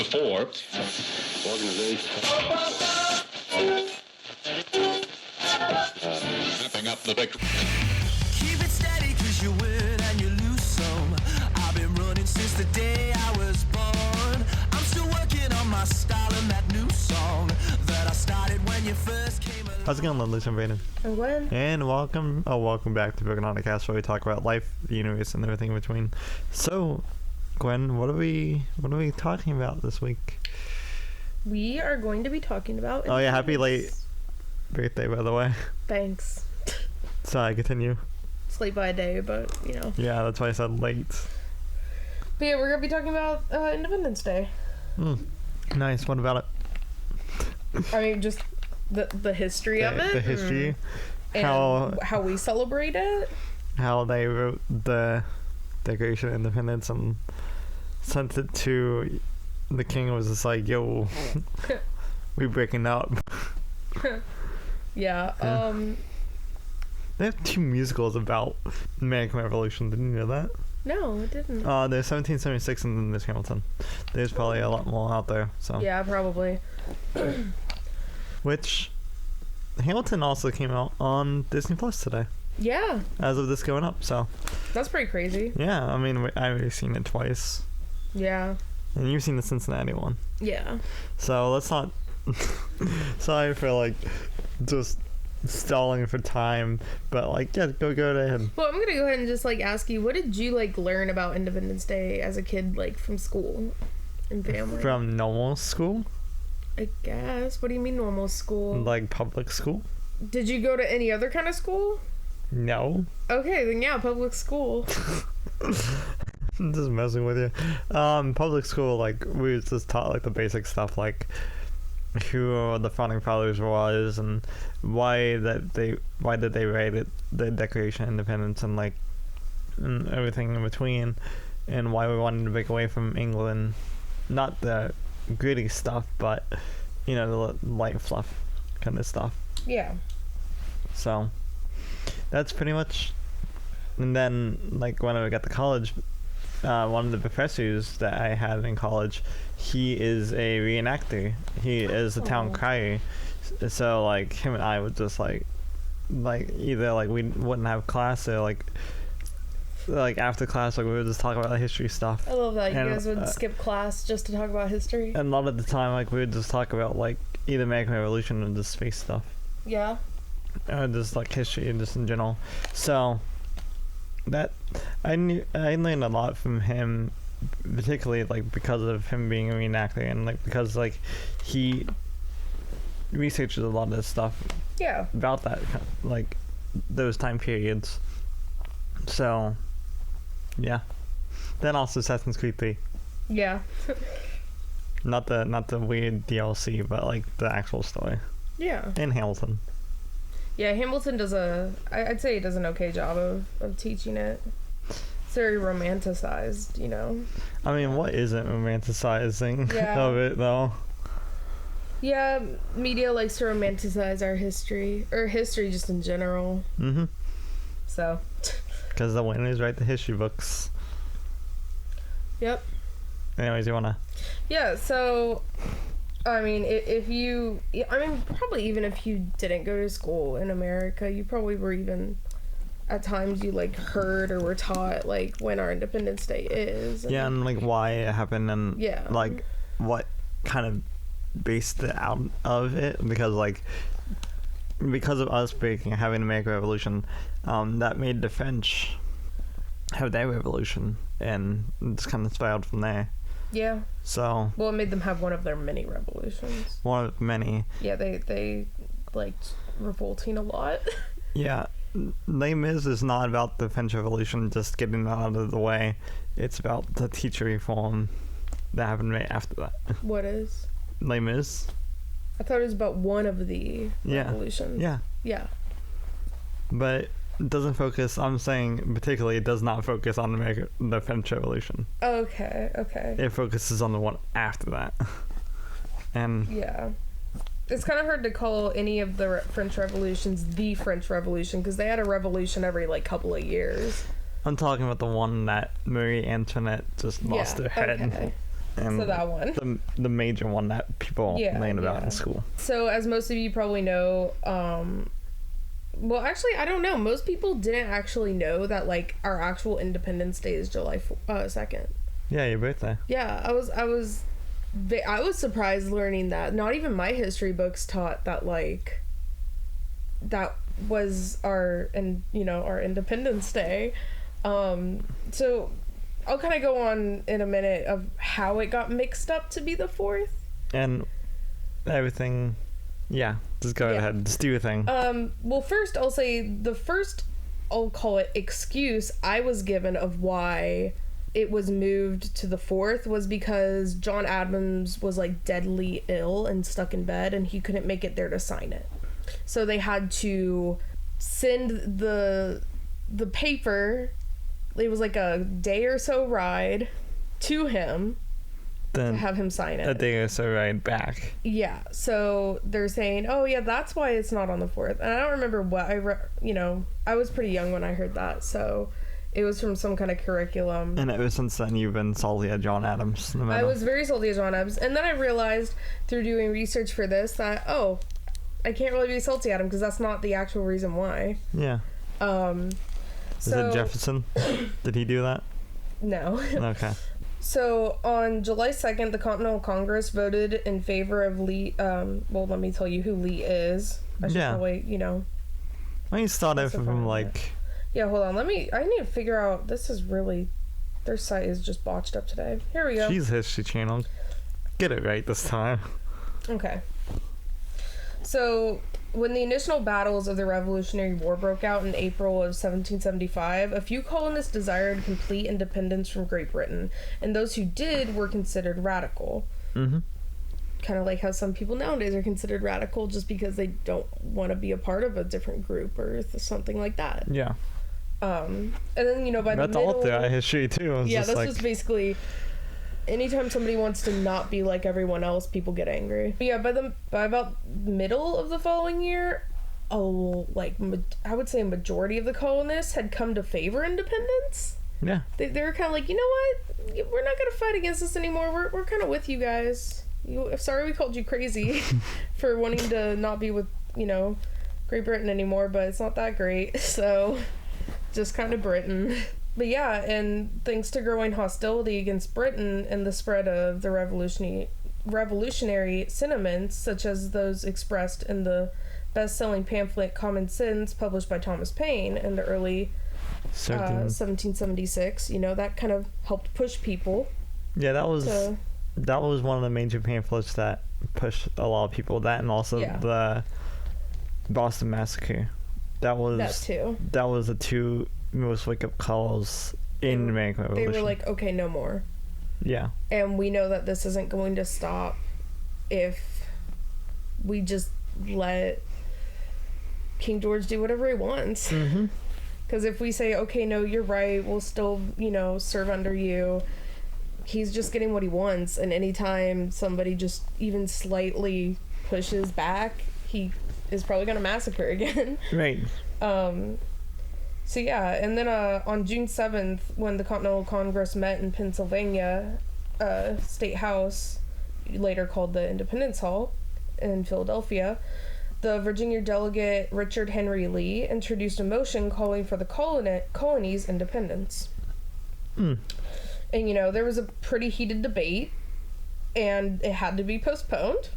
to 4. Organization. Wrapping up the victory. Keep it steady cause you win and you lose some. I've been running since the day I was born. I'm still working on my style and that new song that I started when you first came along. How's it going, Leslie? I'm Brandon. And Gwen. And welcome back to Brooklyn on the Cast, where we talk about life, the universe, and everything in between. So, Gwen, what are we talking about this week? We are going to be talking about... Oh yeah, happy late birthday, by the way. Thanks. Sorry, continue. It's late by a day, but, you know. Yeah, that's why I said late. But yeah, we're going to be talking about Independence Day. Nice, what about it? I mean, just the history of it. The history. And how we celebrate it. How they wrote the Declaration of Independence and sent it to the king. Was just like, yo, we breaking up. Yeah. They have 2 musicals about American Revolution. Didn't you know that? No, it didn't. There's 1776 and then there's Hamilton. There's probably a lot more out there. So Yeah, probably. Which Hamilton also came out on Disney Plus today. Yeah. As of this going up, so That's pretty crazy. yeah. I mean, I've already seen it twice, Yeah. and you've seen the Cincinnati one. Yeah. So let's not. Sorry for like just stalling for time, but like yeah, go ahead. Well, I'm gonna go ahead and just like ask you, what did you like learn about Independence Day as a kid, like from school and family? From normal school, I guess. What do you mean normal school? like public school. Did you go to any other kind of school? No, Okay, then yeah, public school. I'm just messing with you. Public school, like we was just taught like the basic stuff, like who the founding fathers was and why did they write it, the Declaration of Independence, and like and everything in between, and why we wanted to break away from England. Not the gritty stuff, but you know, the light fluff kind of stuff. Yeah. So that's pretty much. And then like when I got to college, one of the professors that I had in college, he is a reenactor. He is a town crier. So like him and I would just like either like we wouldn't have class, or like after class, like we would just talk about history stuff. I love that. You And, guys would skip class just to talk about history. And a lot of the time, like we would just talk about like either American Revolution or just space stuff. Yeah. Just like history and just in general. So that I learned a lot from him, particularly like because of him being a reenactor, and like because like he researches a lot of this stuff. Yeah. About that, like those time periods. So yeah. Then also Assassin's Creed 3. Yeah. Not the weird DLC, but like the actual story. Yeah. And Hamilton. Yeah, Hamilton does I'd say he does an okay job of teaching it. It's very romanticized, you know. I mean, what isn't romanticizing Yeah. of it though? Yeah, media likes to romanticize our history, or history just in general. Mm-hmm. So. Because the winners write the history books. Yep. Anyways, you wanna? Yeah, so, I mean, probably even if you didn't go to school in America, you probably were even, at times you, like, heard or were taught, like, when our Independence Day is. Yeah, and, like, why it happened, and, yeah, like, what kind of based it out of it, because, like, because of us having the American Revolution, that made the French have their revolution, and it's kind of spiraled from there. Yeah. So. Well, it made them have one of their many revolutions. One of many. Yeah, they liked revolting a lot. Yeah. Les Mis is not about the French Revolution just getting out of the way. It's about the teacher reform that happened right after that. What is? Les Mis. I thought it was about one of the revolutions. Yeah. Yeah. But it doesn't focus, I'm saying particularly, it does not focus on the French Revolution. Okay. It focuses on the one after that. And yeah. It's kind of hard to call any of the French revolutions the French Revolution, because they had a revolution every, like, couple of years. I'm talking about the one that Marie Antoinette just lost her head. Okay. And So that one. The major one that people learn about in school. So as most of you probably know, well, actually, I don't know. Most people didn't actually know that, like, our actual Independence Day is July 2nd. Yeah, your birthday. Yeah, I was surprised learning that. Not even my history books taught that, like, that was our Independence Day. So I'll kind of go on in a minute of how it got mixed up to be the 4th. And everything, yeah, just go ahead, just do your thing. Well, first I'll say I'll call it excuse I was given of why it was moved to the 4th was because John Adams was, like, deadly ill and stuck in bed, and he couldn't make it there to sign it. So they had to send the paper, it was like a day or so ride, to him then to have him sign it. A day or so ride back. Yeah, so they're saying, oh yeah, that's why it's not on the 4th. And I don't remember what I was pretty young when I heard that, so it was from some kind of curriculum. And ever since then, you've been salty at John Adams. No matter. I was very salty at John Adams. And then I realized through doing research for this that, I can't really be salty at him because that's not the actual reason why. Yeah. Is it Jefferson? Did he do that? No. Okay. So on July 2nd, the Continental Congress voted in favor of Lee. Well, let me tell you who Lee is. I should probably, Why don't you start off from, like... Yeah, hold on. I need to figure out. This is really... Their site is just botched up today. Here we go. She's History Channel. Get it right this time. Okay. So, when the initial battles of the Revolutionary War broke out in April of 1775, a few colonists desired complete independence from Great Britain, and those who did were considered radical. Mm-hmm. Kind of like how some people nowadays are considered radical just because they don't want to be a part of a different group or something like that. Yeah. And then, by the middle... That's all throughout history, too. Yeah, that's just basically... Anytime somebody wants to not be like everyone else, people get angry. But yeah, by about middle of the following year, I would say a majority of the colonists had come to favor independence. Yeah. They were kind of like, you know what? We're not going to fight against this anymore. We're kind of with you guys. Sorry we called you crazy for wanting to not be with, Great Britain anymore, but it's not that great. So, just kind of Britain. But yeah, and thanks to growing hostility against Britain and the spread of the revolutionary sentiments, such as those expressed in the best-selling pamphlet Common Sense, published by Thomas Paine in the early 1776, that kind of helped push people. Yeah, that was one of the major pamphlets that pushed a lot of people. That and also the Boston Massacre. That was the two most wake-up calls in American Revolution. They were like, okay, no more. Yeah. And we know that this isn't going to stop if we just let King George do whatever he wants. Mm-hmm. Because if we say, okay, no, you're right, we'll still, serve under you, he's just getting what he wants. And anytime somebody just even slightly pushes back, he is probably going to massacre again. Right. So yeah, and then on June 7th, when the Continental Congress met in Pennsylvania State House, later called the Independence Hall in Philadelphia, the Virginia delegate Richard Henry Lee introduced a motion calling for the colony's independence. And there was a pretty heated debate, and it had to be postponed.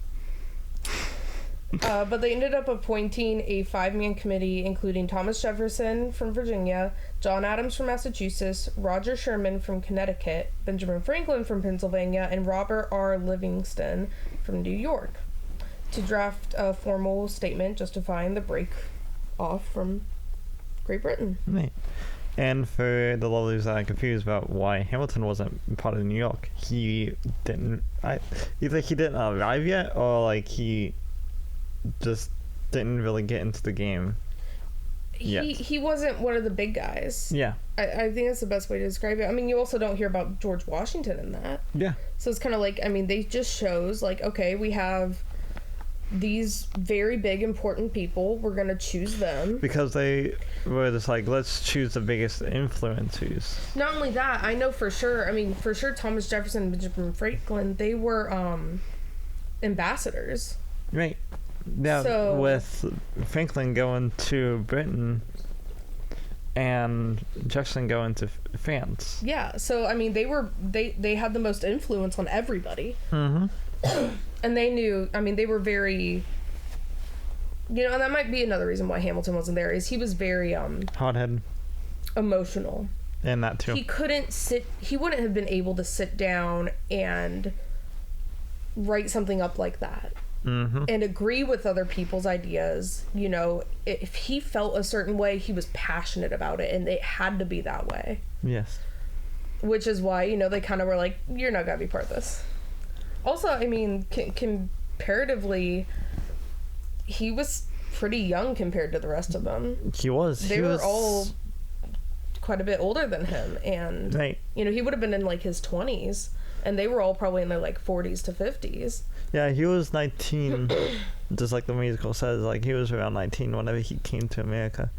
But they ended up appointing a 5-man committee, including Thomas Jefferson from Virginia, John Adams from Massachusetts, Roger Sherman from Connecticut, Benjamin Franklin from Pennsylvania, and Robert R. Livingston from New York, to draft a formal statement justifying the break off from Great Britain. Right. And for the lovelies that are confused about why Hamilton wasn't part of New York, he didn't... either he didn't arrive yet, or he just didn't really get into the game yet. He wasn't one of the big guys. Yeah. I think that's the best way to describe it. I mean, you also don't hear about George Washington in that. Yeah. So it's kind of they just shows, okay, we have these very big important people, we're gonna choose them. Because they were just like, let's choose the biggest influencers. Not only that, I know for sure, Thomas Jefferson and Benjamin Franklin, they were ambassadors. Right. Now, So- with Franklin going to Britain and Jefferson going to France. Yeah, so I mean, they had the most influence on everybody. Mm-hmm. And they knew, I mean, they were very, and that might be another reason why Hamilton wasn't there, is he was very Hot-headed. emotional. And that too. He wouldn't have been able to sit down and write something up like that. Mm-hmm. And agree with other people's ideas. If he felt a certain way, he was passionate about it, and it had to be that way. Yes. Which is why, they kind of were like, you're not gonna be part of this. Also, I mean, comparatively, he was pretty young compared to the rest of them. He was. They were all quite a bit older than him, and Right. he would have been in like his 20s, and they were all probably in their like 40s to 50s. Yeah, he was 19, just like the musical says. Like, he was around 19 whenever he came to America.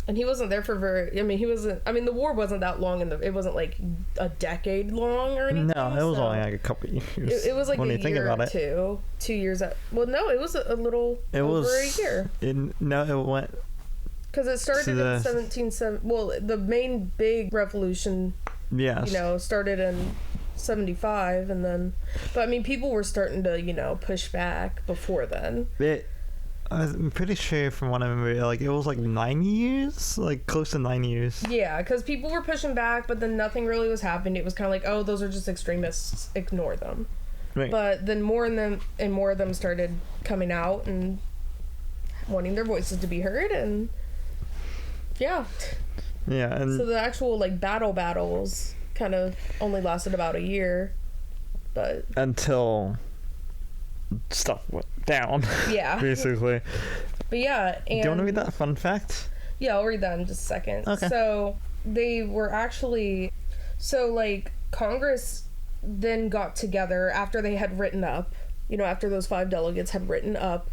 And he wasn't there for the war wasn't that long, and it wasn't like a decade long or anything. No, it was so only like a couple years. it was like when a you think year about or it. 2 years. Well, no, it was a little over a year. It went. Because it started in the- 1770. Well, the main big revolution, Yes. started in 75, and then, but I mean, people were starting to, push back before then. I'm pretty sure from what I remember, like, it was like 9 years, like close to 9 years. Yeah, because people were pushing back, but then nothing really was happening. It was kind of like, oh, those are just extremists, ignore them. Right. But then more of them started coming out and wanting their voices to be heard, and yeah. Yeah, and So the actual like battles kind of only lasted about a year, but until stuff went down. yeah. Basically. But yeah, and Do you want to read that fun fact? yeah, I'll read that in just a second. Okay. So they were actually, Congress then got together after they had written up, after those 5 delegates had written up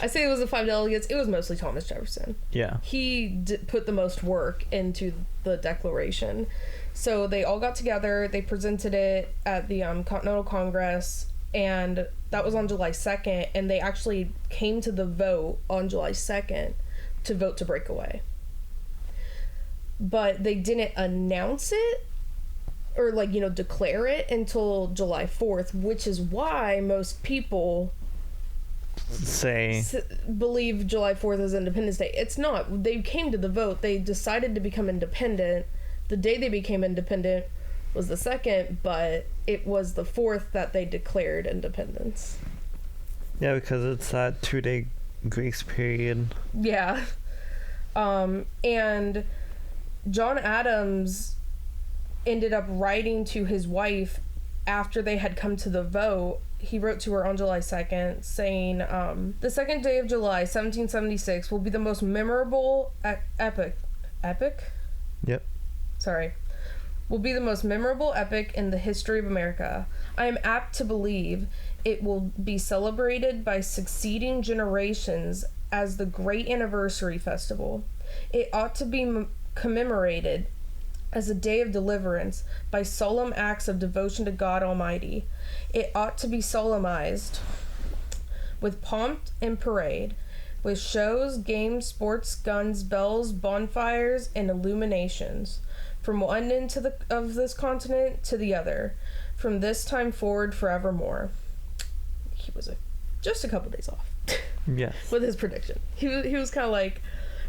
I say it was the 5 delegates, it was mostly Thomas Jefferson. Yeah. He put the most work into the Declaration. So they all got together, they presented it at the Continental Congress, and that was on July 2nd, and they actually came to the vote on July 2nd to vote to break away. But they didn't announce it or declare it until July 4th, which is why most people believe July 4th is Independence Day. It's not. They came to the vote. They decided to become independent. The day they became independent was the 2nd, but it was the 4th that they declared independence. Yeah, because it's that 2-day grace period. Yeah. And John Adams ended up writing to his wife after they had come to the vote. He wrote to her on July 2nd saying, the 2nd day of July, 1776 will be the most memorable epic? Yep. Sorry. Will be the most memorable epic in the history of America. I am apt to believe it will be celebrated by succeeding generations as the great anniversary festival. It ought to be commemorated as a day of deliverance by solemn acts of devotion to God Almighty. It ought to be solemnized with pomp and parade, with shows, games, sports, guns, bells, bonfires, and illuminations, from one end of this continent to the other, from this time forward forevermore. He was just a couple days off. Yes. With his prediction. He was kind of like,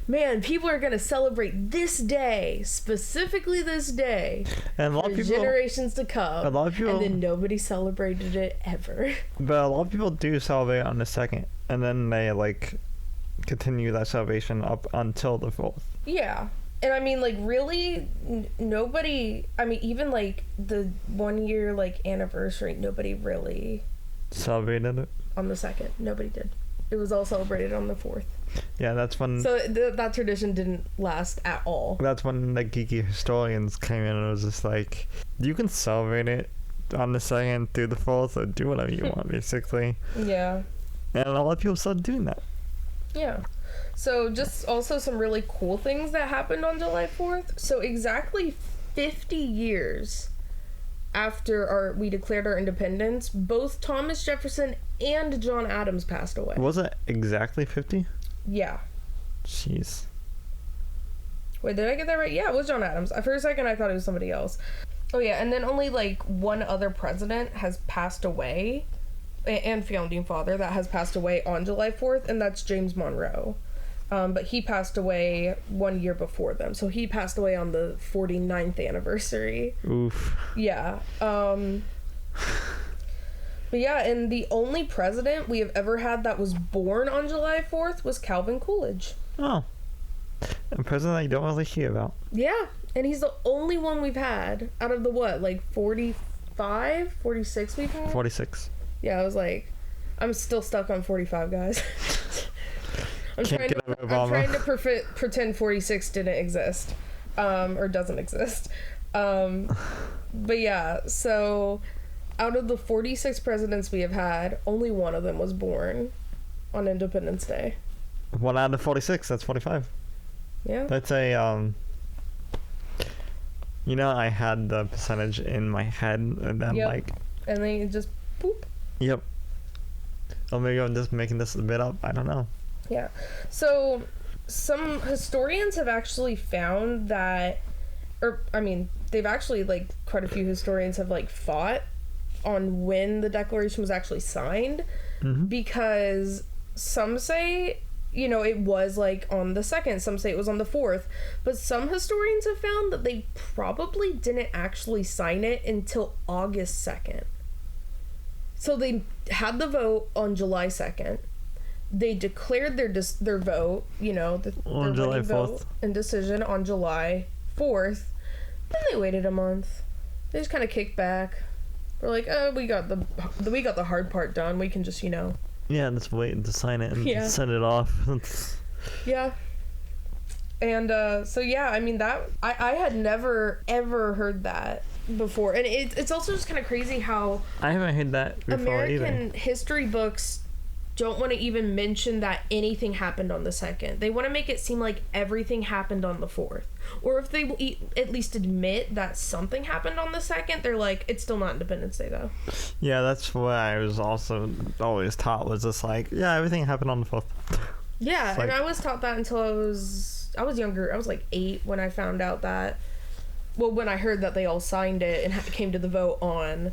man, people are going to celebrate this day, specifically this day, And a lot for of people, generations to come. a lot of people- And then nobody celebrated it ever. but a lot of people do celebrate on the 2nd, and then they continue that celebration up until the 4th. Yeah. And I mean, really, nobody, even the 1 year anniversary, nobody really Celebrated it. on the 2nd. Nobody did. It was all celebrated on the 4th. Yeah, that's when. So that tradition didn't last at all. That's when the geeky historians came in and was just like, you can celebrate it on the 2nd through the 4th, or do whatever you want, basically. Yeah. And a lot of people started doing that. Yeah. So just also some really cool things that happened on July 4th. So exactly 50 years after we declared our independence, both Thomas Jefferson and John Adams passed away. Was it exactly 50? Yeah. Jeez. Wait, did I get that right? Yeah, it was John Adams. For a second, I thought it was somebody else. Oh, yeah, and then only, like, one other president has passed away, and founding father that has passed away on July 4th, and that's James Monroe. But he passed away 1 year before them. So he passed away on the 49th anniversary. Oof. Yeah. But yeah, and the only president we have ever had that was born on July 4th was Calvin Coolidge. Oh. A president that you don't really hear about. Yeah, and he's the only one we've had out of the what, like 45, 46 we've had? 46. Yeah, I was like, I'm still stuck on 45, guys. I'm trying to pretend 46 didn't exist, or doesn't exist. But yeah, so out of the 46 presidents we have had, only one of them was born on Independence Day. 1 out of 46, that's 45. Yeah. That's a, you know, I had the percentage in my head, and then, and then you just, boop. Yep. Or maybe I'm just making this a bit up, I don't know. Yeah. So, some historians have actually found that, they've actually, like, quite a few historians have, like, fought on when the Declaration was actually signed, because some say, you know, it was, like, on the 2nd, some say it was on the 4th, but some historians have found that they probably didn't actually sign it until August 2nd. So they had the vote on July 2nd. They declared their vote, you know, their July 4th. vote and decision on July 4th. Then they waited a month. They just kind of kicked back. We're like, oh, we got the hard part done. We can just, you know. Yeah, just wait to sign it and send it off. Yeah. And so yeah, I mean that I had never ever heard that before, and it's also just kind of crazy how I haven't heard that before American either. history books don't want to even mention that anything happened on the 2nd. They want to make it seem like everything happened on the 4th. Or if they at least admit that something happened on the 2nd, they're like, it's still not Independence Day, though. Yeah, that's what I was also always taught, was just like, yeah, everything happened on the 4th. Yeah, like, and I was taught that until I was younger. I was like 8 when I found out that, well, when I heard that they all signed it and came to the vote on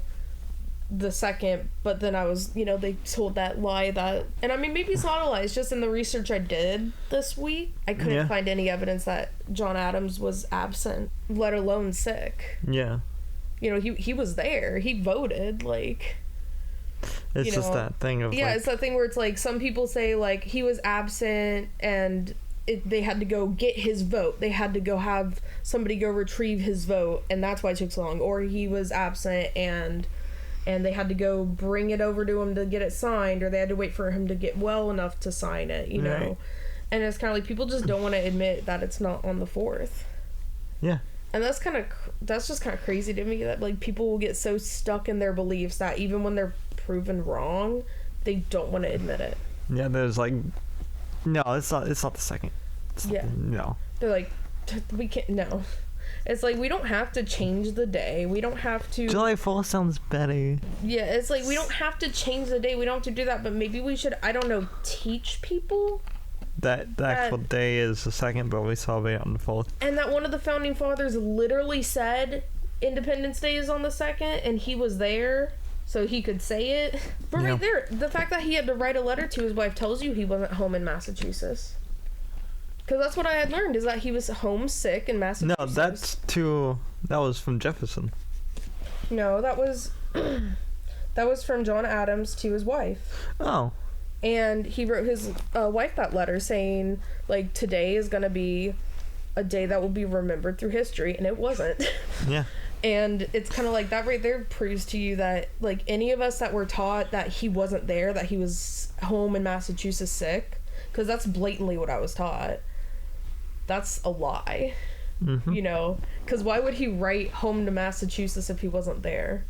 the 2nd, but then I was, you know, they told that lie that, and I mean, maybe it's not a lie, it's just in the research I did this week, I couldn't find any evidence that John Adams was absent, let alone sick. Yeah. You know, he was there, he voted, like, it's just that thing of, it's that thing where it's like, some people say, like, he was absent and they had to go get his vote, they had to go have somebody go retrieve his vote, and that's why it took so long, or he was absent and they had to go bring it over to him to get it signed, or they had to wait for him to get well enough to sign it, you know. Right. And it's kind of like, people just don't want to admit that it's not on the 4th. Yeah. And that's just kind of crazy to me, that, like, people will get so stuck in their beliefs that even when they're proven wrong, they don't want to admit it. Yeah, there's like, no, it's not the 2nd. No. They're like, we can't, no. It's like, we don't have to change the day. We don't have to... July 4th sounds better. Yeah, it's like, we don't have to change the day. We don't have to do that, but maybe we should, I don't know, teach people that the actual day is the 2nd, but we celebrate on the 4th. And that one of the founding fathers literally said Independence Day is on the 2nd, and he was there, so he could say it. But right there, the fact that he had to write a letter to his wife tells you he wasn't home in Massachusetts. Because that's what I had learned, is that he was homesick in Massachusetts. No, that was from Jefferson. No, that was from John Adams to his wife. Oh. And he wrote his wife that letter saying, like, today is going to be a day that will be remembered through history, and it wasn't. Yeah. And it's kind of like, that right there proves to you that, like, any of us that were taught that he wasn't there, that he was home in Massachusetts sick, because that's blatantly what I was taught. That's a lie, you know, because why would he write home to Massachusetts if he wasn't there?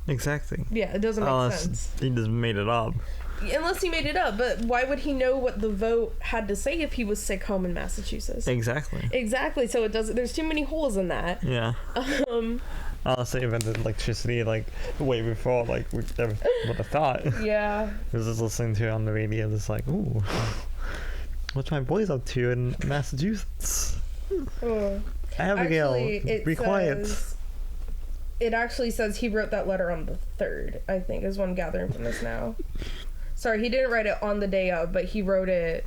Exactly. Yeah, it doesn't make sense. He just made it up. Unless he made it up, but why would he know what the vote had to say if he was sick home in Massachusetts? Exactly. So it doesn't. There's too many holes in that. Yeah. Honestly, invented electricity like way before like we ever would have thought. Yeah. I was just listening to it on the radio, just like, ooh, what's my boys up to in Massachusetts? Abigail, actually, be quiet. It actually says he wrote that letter on the 3rd, I think, is what I'm gathering from this now. Sorry, he didn't write it on the day of, but he wrote it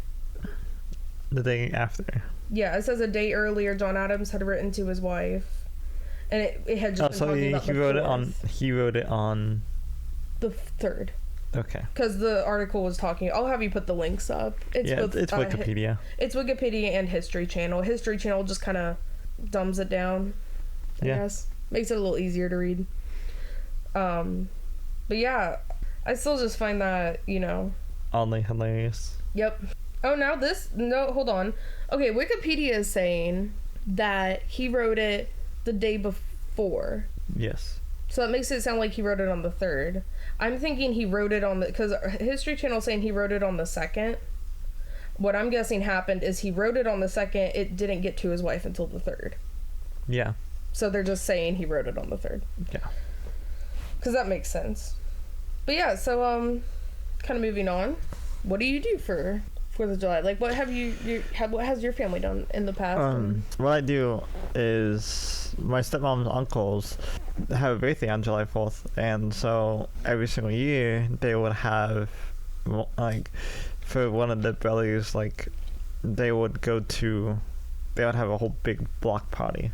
the day after. Yeah, it says a day earlier John Adams had written to his wife, and it had just been talking about he the wrote 4th. He wrote it on the 3rd. Okay. Because the article was talking. I'll have you put the links up. It's Wikipedia. It's Wikipedia and History Channel. History Channel just kind of dumbs it down, I guess. Makes it a little easier to read. But yeah, I still just find that, oddly hilarious. Yep. Oh, no, hold on. Okay, Wikipedia is saying that he wrote it the day before. Yes. So that makes it sound like he wrote it on the 3rd. I'm thinking he wrote it on because History Channel saying he wrote it on the 2nd. What I'm guessing happened is he wrote it on the 2nd. It didn't get to his wife until the 3rd. Yeah. So they're just saying he wrote it on the 3rd. Yeah. Because that makes sense. But yeah, so kind of moving on. What do you do for 4th of July? Like, what have what has your family done in the past? What I do is my stepmom's uncles have a birthday on July 4th, and so every single year they would have, like, for one of the brothers, like, they would have a whole big block party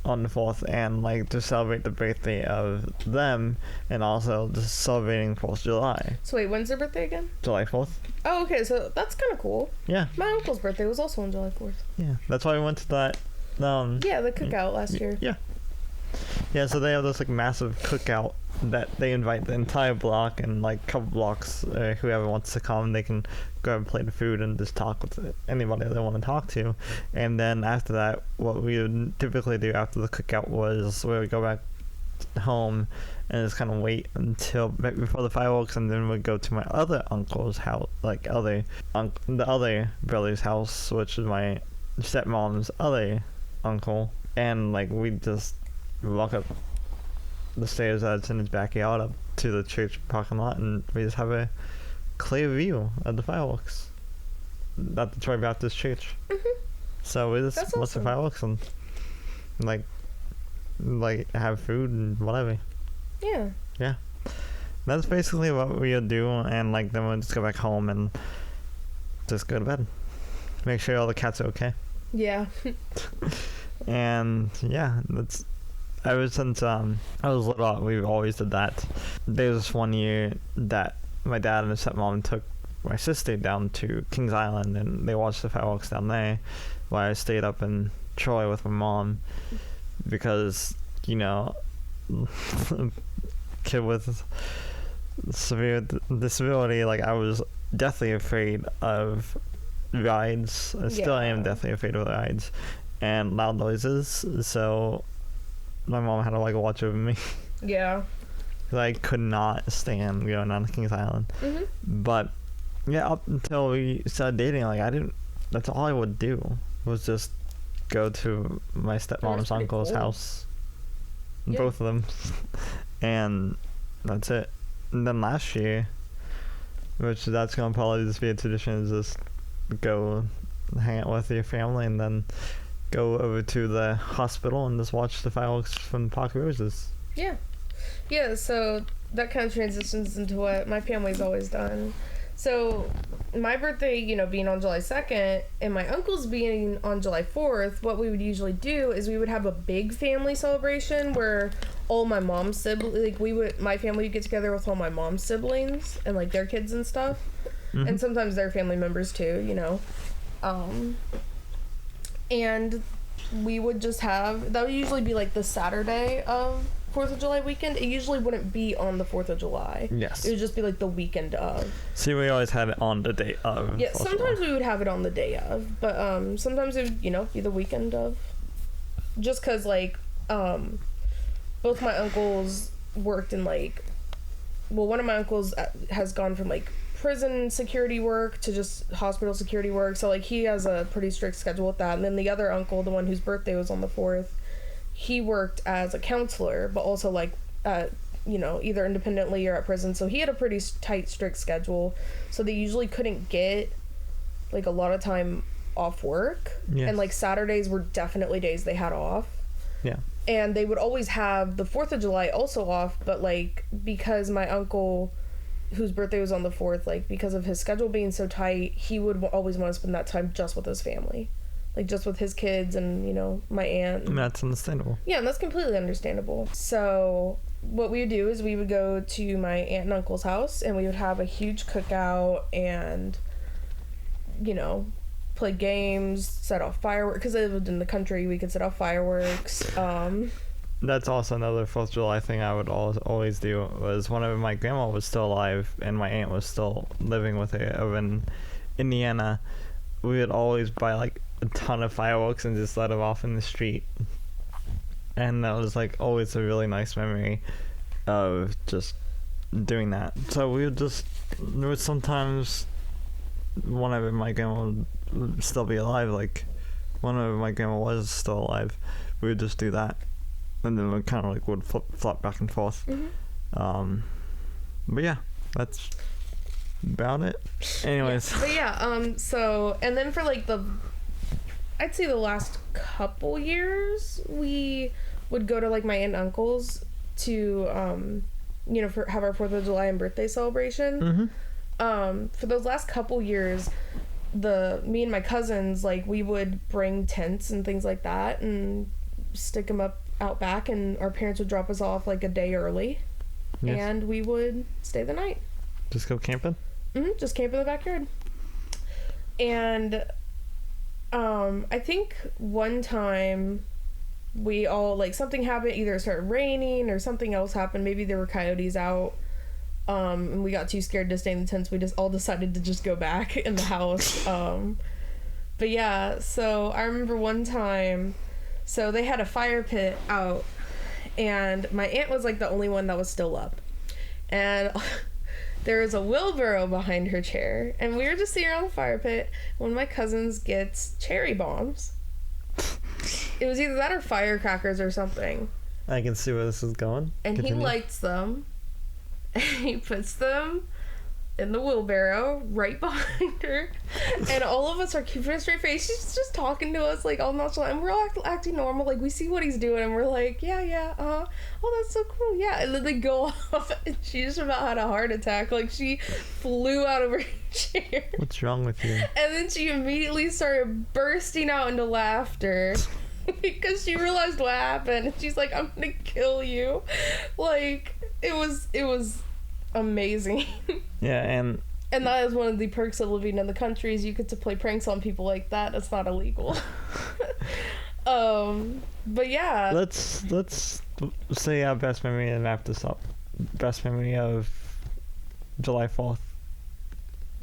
on the 4th, and like to celebrate the birthday of them, and also just celebrating 4th of July. So wait, when's their birthday again? July 4th. Oh, okay, so that's kind of cool. Yeah. My uncle's birthday was also on July 4th. Yeah, that's why we went to that. Yeah, the cookout last year. Yeah. Yeah, so they have this like massive cookout that they invite the entire block, and like couple blocks, whoever wants to come, they can go and play the food and just talk with anybody they want to talk to. And then after that, what we would typically do after the cookout was we would go back home and just kind of wait until right before the fireworks, and then we'd go to my other uncle's house, like the other brother's house, which is my stepmom's other uncle, and like we just walk up the stairs that's in his backyard up to the church parking lot, and we just have a clear view of the fireworks at the Troy Baptist Church. Mm-hmm. So we just watch the fireworks and like have food and whatever. Yeah, that's basically what we'll do, and like then we'll just go back home and just go to bed, make sure all the cats are okay. Yeah. And yeah, that's ever since I was little, we've always did that. There was one year that my dad and his stepmom took my sister down to Kings Island, and they watched the fireworks down there while I stayed up in Troy with my mom, because kid with severe disability, like I was deathly afraid of rides. I still am deathly afraid of rides and loud noises, so my mom had to like watch over me. Yeah. Because I could not stand going on to Kings Island. Mm-hmm. But yeah, up until we started dating, like that's all I would do was just go to my stepmom's uncle's house. Yeah. Both of them. And that's it. And then last year, which that's going to probably just be a tradition, is just go hang out with your family and then go over to the hospital and just watch the fireworks from the Park Roses. Yeah. Yeah, so that kind of transitions into what my family's always done. So my birthday, being on July 2nd and my uncle's being on July 4th, what we would usually do is we would have a big family celebration where all my mom's siblings, my family would get together with all my mom's siblings and like their kids and stuff. Mm-hmm. And sometimes their family members too, and we would just that would usually be like the Saturday of 4th of July weekend. It usually wouldn't be on the 4th of July. Yes. It would just be like the weekend of. See, we always had it on the day of. Yeah, sometimes we would have it on the day of, but sometimes it would, be the weekend of. Just because, both my uncles worked in like, well, one of my uncles has gone from like prison security work to just hospital security work, so like he has a pretty strict schedule with that. And then the other uncle, the one whose birthday was on the 4th, he worked as a counselor, but also like you know, either independently or at prison, so he had a pretty tight, strict schedule, so they usually couldn't get like a lot of time off work. Yes. And like Saturdays were definitely days they had off. Yeah. And they would always have the 4th of July also off, but like because my uncle whose birthday was on the 4th, like because of his schedule being so tight, he would always want to spend that time just with his family, like just with his kids and, you know, my aunt. And that's understandable. Yeah, and that's completely understandable. So what we would do is we would go to my aunt and uncle's house, and we would have a huge cookout and, you know, play games, set off fireworks, because I lived in the country, we could set off fireworks. That's also another 4th of July thing I would always do, was whenever my grandma was still alive and my aunt was still living with her over in Indiana, we would always buy like a ton of fireworks and just let them off in the street. And that was like always a really nice memory of just doing that. So we would just, there was sometimes whenever my grandma would still be alive, like whenever my grandma was still alive, we would just do that. And then we kind of like would flop back and forth. Mm-hmm. But yeah, that's about it. Anyways. Yeah, but yeah, so, and then for like I'd say the last couple years, we would go to like my aunt and uncle's to, you know, have our 4th of July and birthday celebration. Mm-hmm. For those last couple years, me and my cousins, like, we would bring tents and things like that and stick them up out back, and our parents would drop us off like a day early. Yes. And we would stay the night. Just go camping? Mm-hmm, just camp in the backyard. And I think one time we all, like, something happened, either it started raining or something else happened, maybe there were coyotes out, and we got too scared to stay in the tents, we just all decided to just go back in the house. But yeah, so I remember one time, so they had a fire pit out, and my aunt was like the only one that was still up, and there was a wheelbarrow behind her chair, and we were just sitting around the fire pit. One of my cousins gets cherry bombs. It was either that or firecrackers or something. I can see where this is going. And Continue. He lights them, and he puts them in the wheelbarrow right behind her, and all of us are keeping a straight face. She's just talking to us like all nonchalant, and we're all acting normal, like we see what he's doing, and we're like, yeah, oh, that's so cool, yeah. And then they go off, and she just about had a heart attack, like she flew out of her chair. What's wrong with you? And then she immediately started bursting out into laughter because she realized what happened, and she's like, I'm gonna kill you. Like, it was amazing. Yeah, and that is one of the perks of living in the country, is you get to play pranks on people like that. It's not illegal. But yeah, let's say our best memory and wrap this up. Best memory of July 4th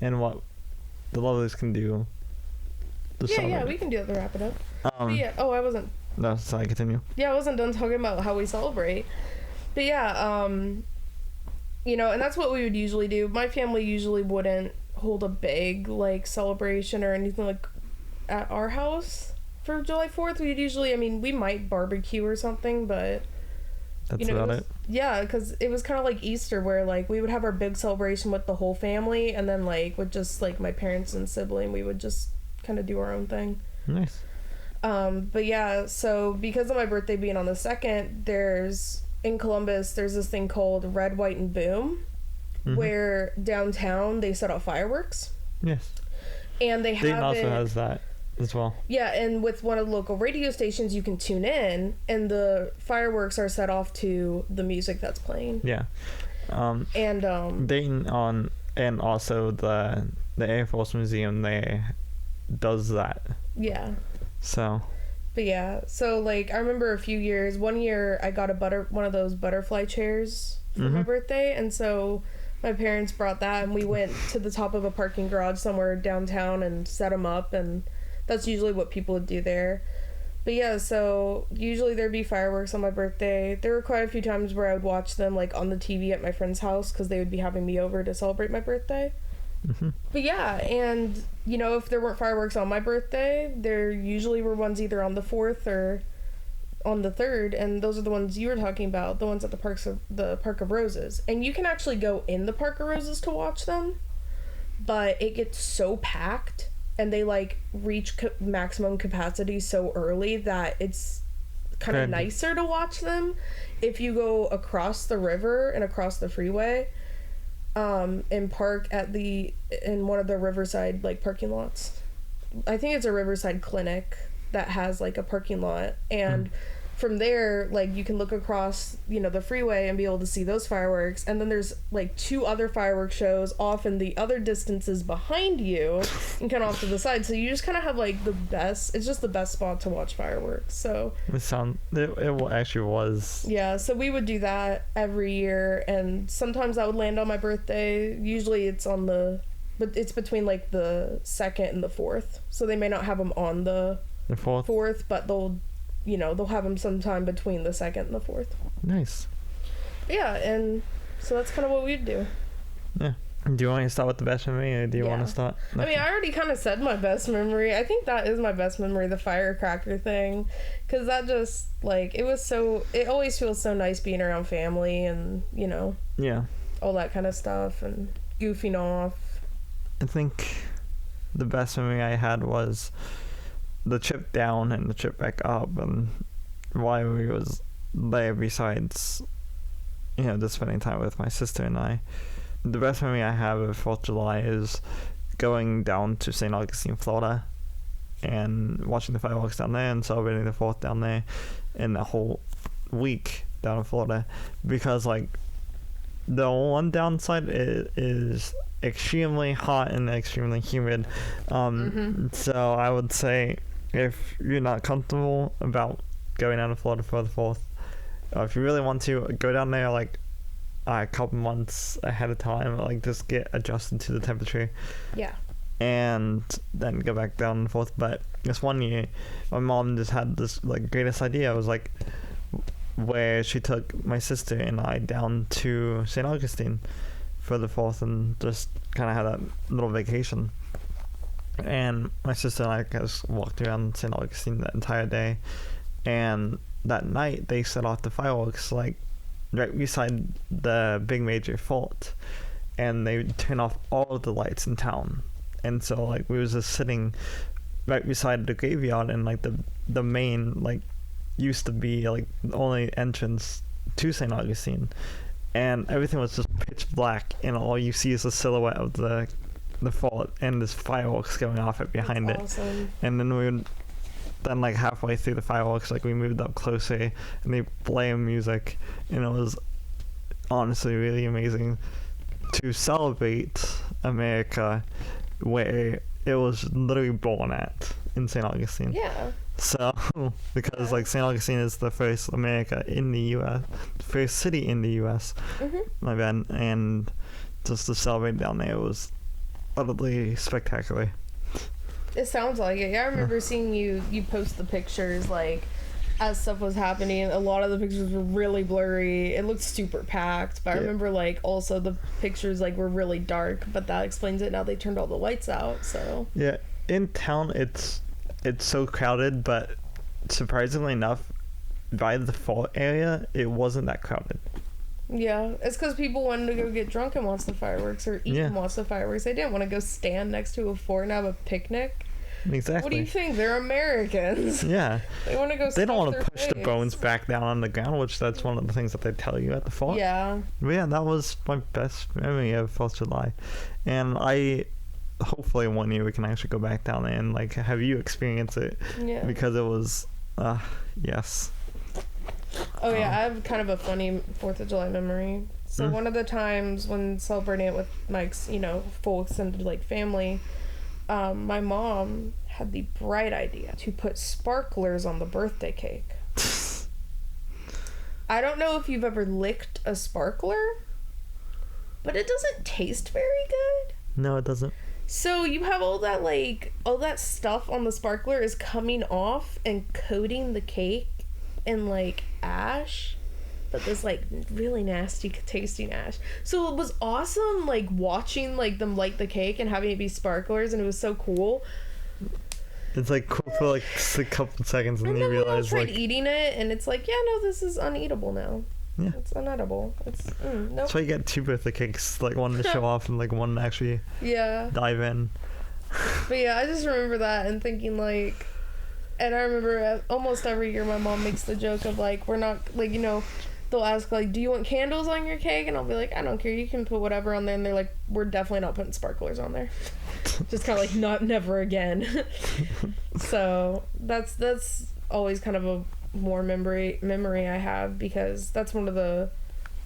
and what the lovelies can do to celebrate. Yeah, we can do it to wrap it up. I wasn't. No, sorry, continue. Yeah, I wasn't done talking about how we celebrate. But yeah, you know, and that's what we would usually do. My family usually wouldn't hold a big, like, celebration or anything like at our house for July 4th. We'd usually, I mean, we might barbecue or something, but that's, you know, about it. Yeah, because it was kind of like Easter, where, like, we would have our big celebration with the whole family, and then, like, with just, like, my parents and sibling, we would just kind of do our own thing. Nice. But yeah, so because of my birthday being on the 2nd, in Columbus, there's this thing called Red, White, and Boom, mm-hmm. where downtown they set off fireworks. Yes. And they have Dayton also has that as well. Yeah, and with one of the local radio stations, you can tune in, and the fireworks are set off to the music that's playing. Yeah. Dayton and also the Air Force Museum there does that. Yeah. So. But yeah, so, like, I remember one year I got one of those butterfly chairs for mm-hmm. my birthday, and so my parents brought that, and we went to the top of a parking garage somewhere downtown and set them up, and that's usually what people would do there. But yeah, so usually there'd be fireworks on my birthday. There were quite a few times where I would watch them like on the TV at my friend's house because they would be having me over to celebrate my birthday. But yeah, and you know, if there weren't fireworks on my birthday, there usually were ones either on the 4th or on the 3rd, and those are the ones you were talking about, the ones at the Park of Roses. And you can actually go in the Park of Roses to watch them, but it gets so packed and they like reach maximum capacity so early that it's kind of nicer to watch them if you go across the river and across the freeway and park in one of the Riverside like parking lots. I think it's a Riverside clinic that has like a parking lot, and from there, like, you can look across, you know, the freeway and be able to see those fireworks. And then there's like 2 other fireworks shows off in the other distances behind you and kind of off to the side. So you just kind of have like it's just the best spot to watch fireworks. So it actually was. Yeah, so we would do that every year, and sometimes that would land on my birthday. Usually it's but it's between like the 2nd and the 4th. So they may not have them on the 4th, but they'll have them sometime between the 2nd and the 4th. Nice. Yeah, and so that's kind of what we'd do. Yeah. Do you want to start with the best memory, or do you want to start? I mean, I already kind of said my best memory. I think that is my best memory, the firecracker thing. Because that just, like, it always feels so nice being around family and, you know. Yeah. All that kind of stuff and goofing off. I think the best memory I had was the trip down and the trip back up, and why we was there besides, you know, just spending time with my sister and I. The best memory I have of 4th of July is going down to St. Augustine, Florida, and watching the fireworks down there and celebrating the 4th down there, and the whole week down in Florida, because like the one downside is extremely hot and extremely humid. So I would say, if you're not comfortable about going down to Florida for the 4th, if you really want to, go down there like a couple months ahead of time, like just get adjusted to the temperature. Yeah. And then go back down the 4th. But this one year, my mom just had this like greatest idea. It was like where she took my sister and I down to St. Augustine for the 4th and just kind of had that little vacation. And my sister and I just walked around St. Augustine that entire day, and that night they set off the fireworks like right beside the big major fort, and they turn off all of the lights in town. And so like we was just sitting right beside the graveyard, and like the main like used to be like the only entrance to St. Augustine, and everything was just pitch black, and all you see is a silhouette of the fort and there's fireworks going off right behind it. Awesome. And then like halfway through the fireworks, like we moved up closer and they play music, and it was honestly really amazing to celebrate America where it was literally born at, in St. Augustine. Yeah. So, because like St. Augustine is the first America in the U.S., the first city in the U.S. My bad. And just to celebrate down there was utterly spectacular. It sounds like it. Yeah, I remember seeing you post the pictures like as stuff was happening. A lot of the pictures were really blurry. It looked super packed, but I remember like also the pictures like were really dark, but that explains it. Now they turned all the lights out, so yeah, in town it's so crowded, but surprisingly enough, by the fort area it wasn't that crowded. Yeah, it's because people wanted to go get drunk and watch the fireworks, or eat and watch the fireworks. They didn't want to go stand next to a fort and have a picnic. Exactly. What do you think? They're Americans. Yeah. They want to go. They don't want to push face. the bones back down on the ground, which that's one of the things that they tell you at the fort. Yeah. But yeah, that was my best memory of 4th of July, and hopefully one year we can actually go back down there and like have you experience it. Yeah. Because it was, yes. Oh yeah, I have kind of a funny 4th of July memory. So one of the times when celebrating it with Mike's, full extended like family, my mom had the bright idea to put sparklers on the birthday cake. I don't know if you've ever licked a sparkler, but it doesn't taste very good. No, it doesn't. So you have all that stuff on the sparkler is coming off and coating the cake in like ash, but this like really nasty tasting ash. So it was awesome like watching like them light the cake and having it be sparklers, and it was so cool. It's like cool for like just a couple seconds, and then you then we all realize tried like eating it, and it's like, yeah, no, this is uneatable now. Yeah. It's unedible. It's nope. That's why you get two birthday cakes, like one to show off and like one to actually dive in. But yeah, I just remember that and thinking like, and I remember almost every year my mom makes the joke of like, we're not like, you know, they'll ask like, do you want candles on your cake? And I'll be like, I don't care, you can put whatever on there. And they're like, we're definitely not putting sparklers on there. Just kind of like, never again. So that's always kind of a more memory I have, because that's one of the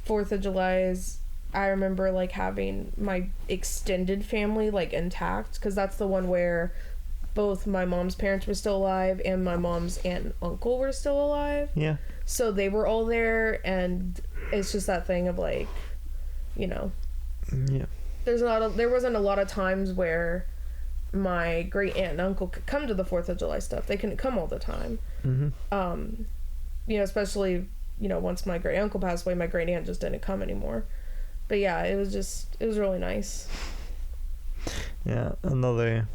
4th of July's I remember like having my extended family like intact, because that's the one where both my mom's parents were still alive and my mom's aunt and uncle were still alive. Yeah. So they were all there, and it's just that thing of like, you know, yeah, there wasn't a lot of times where my great aunt and uncle could come to the 4th of July stuff. They couldn't come all the time. Mm-hmm. You know, especially, you know, once my great uncle passed away, my great aunt just didn't come anymore. But yeah, it was really nice. Yeah, another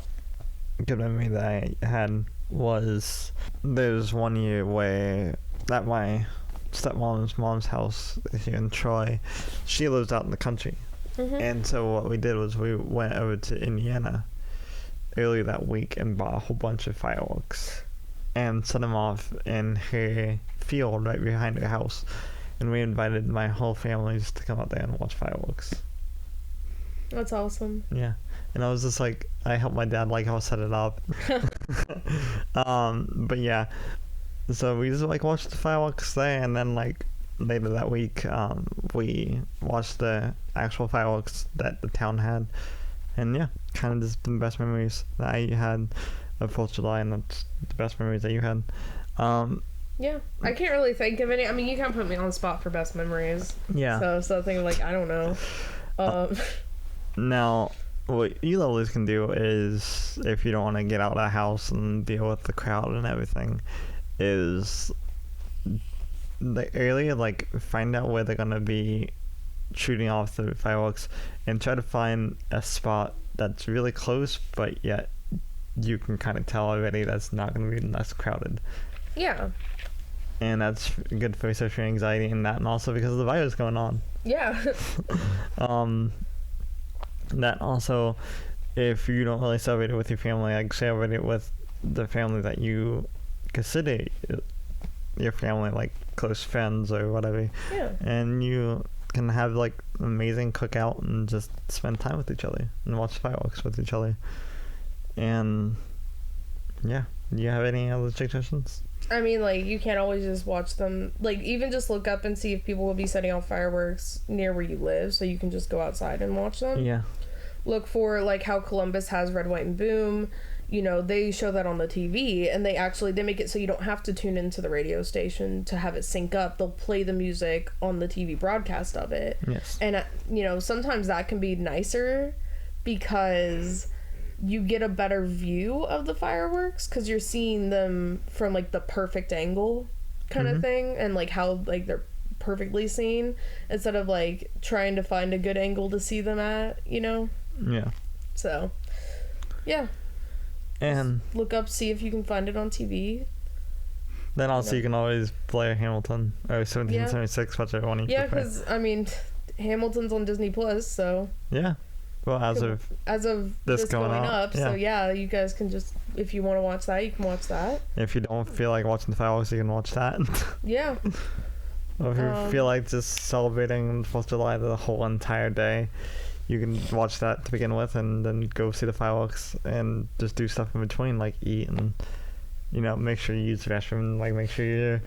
good memory that I had was there's one year where at my stepmom's mom's house here in Troy, she lives out in the country. Mm-hmm. And so what we did was we went over to Indiana early that week and bought a whole bunch of fireworks and set them off in her field right behind her house. And we invited my whole family just to come out there and watch fireworks. That's awesome. Yeah. And I was just like, I helped my dad like how I set it up. But yeah. So we just like watched the fireworks there, and then like later that week, we watched the actual fireworks that the town had. And yeah, kind of just the best memories that I had of 4th of July, and that's the best memories that you had. Yeah, I can't really think of any. I mean, you can't put me on the spot for best memories. Yeah. So I think like, I don't know. Now, what you always can do is, if you don't want to get out of the house and deal with the crowd and everything, is the earlier, like, find out where they're going to be shooting off the fireworks and try to find a spot that's really close, but yet you can kind of tell already that's not going to be less crowded. Yeah. And that's good for social anxiety and that, and also because of the virus going on. Yeah. That also, if you don't really celebrate it with your family, like celebrate it with the family that you consider your family, like close friends or whatever. Yeah. And you can have like an amazing cookout and just spend time with each other and watch fireworks with each other. And yeah, do you have any other suggestions? I mean, like, you can't always just watch them. Like, even just look up and see if people will be setting off fireworks near where you live, so you can just go outside and watch them. Yeah. Look for, like, how Columbus has Red, White, and Boom. You know, they show that on the TV, and they make it so you don't have to tune into the radio station to have it sync up. They'll play the music on the TV broadcast of it. Yes. And, you know, sometimes that can be nicer because you get a better view of the fireworks because you're seeing them from like the perfect angle kind of thing, and like how like they're perfectly seen, instead of like trying to find a good angle to see them at, you know. Yeah. So yeah, and just look up, see if you can find it on TV. Then also you can always play Hamilton or 1776, whichever one you prefer. Yeah, because I mean, Hamilton's on Disney Plus, so yeah. Well, as of this going up, so yeah, you guys can just, if you want to watch that, you can watch that. If you don't feel like watching the fireworks, you can watch that. Yeah. Or if you feel like just celebrating 4th of July the whole entire day, you can watch that to begin with, and then go see the fireworks and just do stuff in between, like eat and, you know, make sure you use the restroom, like make sure you're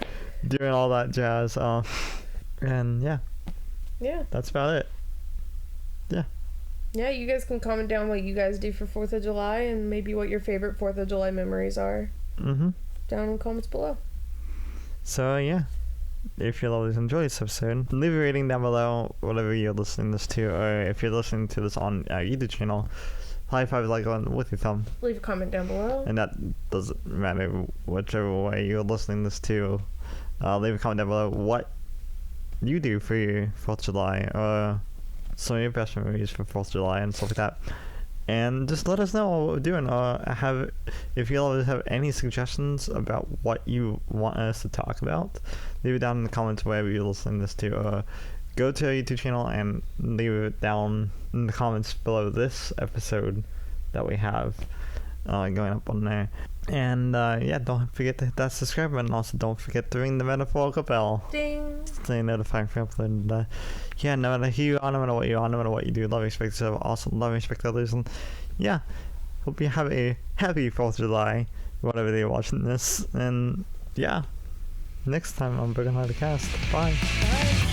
doing all that jazz. And yeah, that's about it. Yeah. Yeah, you guys can comment down what you guys do for 4th of July and maybe what your favorite 4th of July memories are. Mm-hmm. Down in the comments below. So, yeah. If you'll always enjoy this episode, leave a rating down below, whatever you're listening this to, or if you're listening to this on our YouTube channel, high five, like on with your thumb. Leave a comment down below. And that doesn't matter whichever way you're listening this to. Leave a comment down below what you do for your 4th of July, or some of your best memories for 4th of July and stuff like that. And just let us know what we're doing, or if you always have any suggestions about what you want us to talk about, leave it down in the comments wherever you're listening this to, or go to our YouTube channel and leave it down in the comments below this episode that we have going up on there. And yeah, don't forget to hit that subscribe button. Also, don't forget to ring the metaphorical bell. Ding. Stay notified for upload. Yeah, no matter who you are, no matter what you are, no matter what you do, love, respect yourself, awesome, love, respect others, and yeah, hope you have a happy 4th of July, whatever day you're watching this. And yeah, next time on Brandon and Gwen Cast. Bye. Bye.